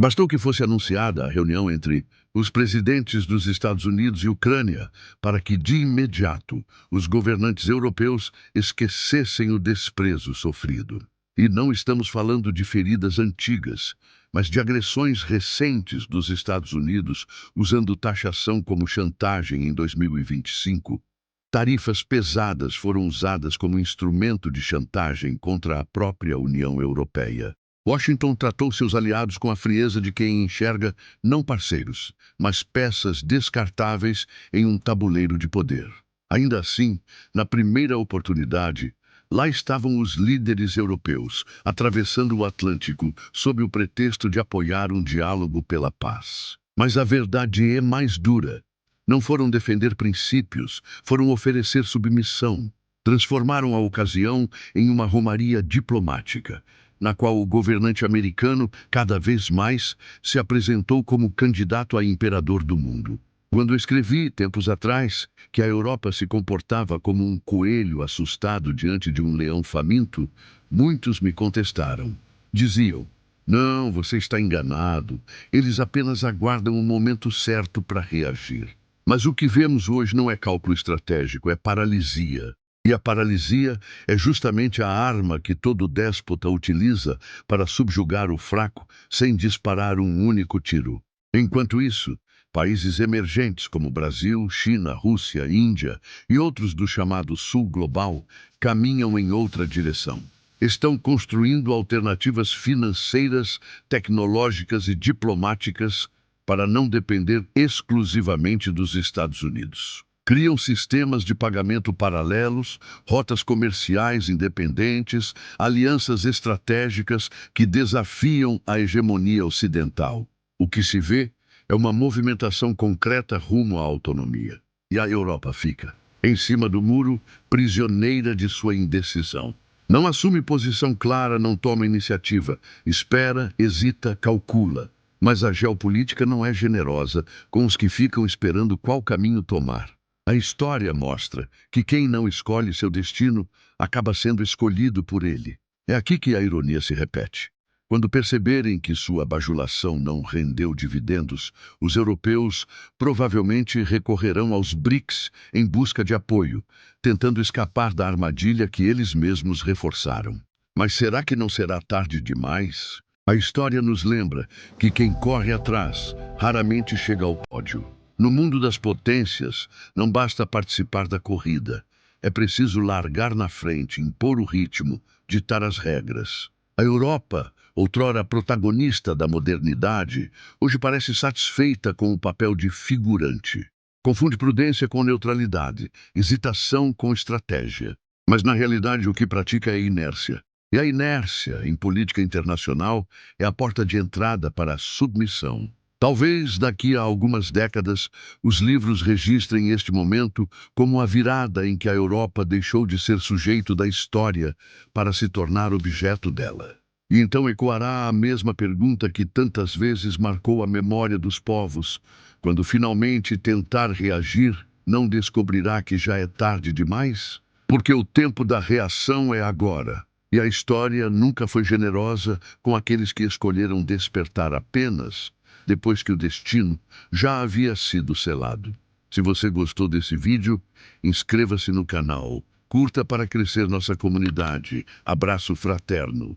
Bastou que fosse anunciada a reunião entre os presidentes dos Estados Unidos e Ucrânia para que, de imediato, os governantes europeus esquecessem o desprezo sofrido. E não estamos falando de feridas antigas, mas de agressões recentes dos Estados Unidos, usando taxação como chantagem em 2025. Tarifas pesadas foram usadas como instrumento de chantagem contra a própria União Europeia. Washington tratou seus aliados com a frieza de quem enxerga não parceiros, mas peças descartáveis em um tabuleiro de poder. Ainda assim, na primeira oportunidade, lá estavam os líderes europeus, atravessando o Atlântico sob o pretexto de apoiar um diálogo pela paz. Mas a verdade é mais dura. Não foram defender princípios, foram oferecer submissão. Transformaram a ocasião em uma romaria diplomática, na qual o governante americano, cada vez mais, se apresentou como candidato a imperador do mundo. Quando escrevi, tempos atrás, que a Europa se comportava como um coelho assustado diante de um leão faminto, muitos me contestaram. Diziam: não, você está enganado. Eles apenas aguardam o momento certo para reagir. Mas o que vemos hoje não é cálculo estratégico, é paralisia. E a paralisia é justamente a arma que todo déspota utiliza para subjugar o fraco sem disparar um único tiro. Enquanto isso, países emergentes como Brasil, China, Rússia, Índia e outros do chamado Sul Global caminham em outra direção. Estão construindo alternativas financeiras, tecnológicas e diplomáticas para não depender exclusivamente dos Estados Unidos. Criam sistemas de pagamento paralelos, rotas comerciais independentes, alianças estratégicas que desafiam a hegemonia ocidental. O que se vê é uma movimentação concreta rumo à autonomia. E a Europa fica, em cima do muro, prisioneira de sua indecisão. Não assume posição clara, não toma iniciativa, espera, hesita, calcula. Mas a geopolítica não é generosa com os que ficam esperando qual caminho tomar. A história mostra que quem não escolhe seu destino acaba sendo escolhido por ele. É aqui que a ironia se repete. Quando perceberem que sua bajulação não rendeu dividendos, os europeus provavelmente recorrerão aos BRICS em busca de apoio, tentando escapar da armadilha que eles mesmos reforçaram. Mas será que não será tarde demais? A história nos lembra que quem corre atrás raramente chega ao pódio. No mundo das potências, não basta participar da corrida. É preciso largar na frente, impor o ritmo, ditar as regras. A Europa, outrora protagonista da modernidade, hoje parece satisfeita com o papel de figurante. Confunde prudência com neutralidade, hesitação com estratégia. Mas, na realidade, o que pratica é inércia. E a inércia, em política internacional, é a porta de entrada para a submissão. Talvez daqui a algumas décadas os livros registrem este momento como a virada em que a Europa deixou de ser sujeito da história para se tornar objeto dela. E então ecoará a mesma pergunta que tantas vezes marcou a memória dos povos: quando finalmente tentar reagir, não descobrirá que já é tarde demais? Porque o tempo da reação é agora. E a história nunca foi generosa com aqueles que escolheram despertar apenas depois que o destino já havia sido selado. Se você gostou desse vídeo, inscreva-se no canal, curta para crescer nossa comunidade. Abraço fraterno.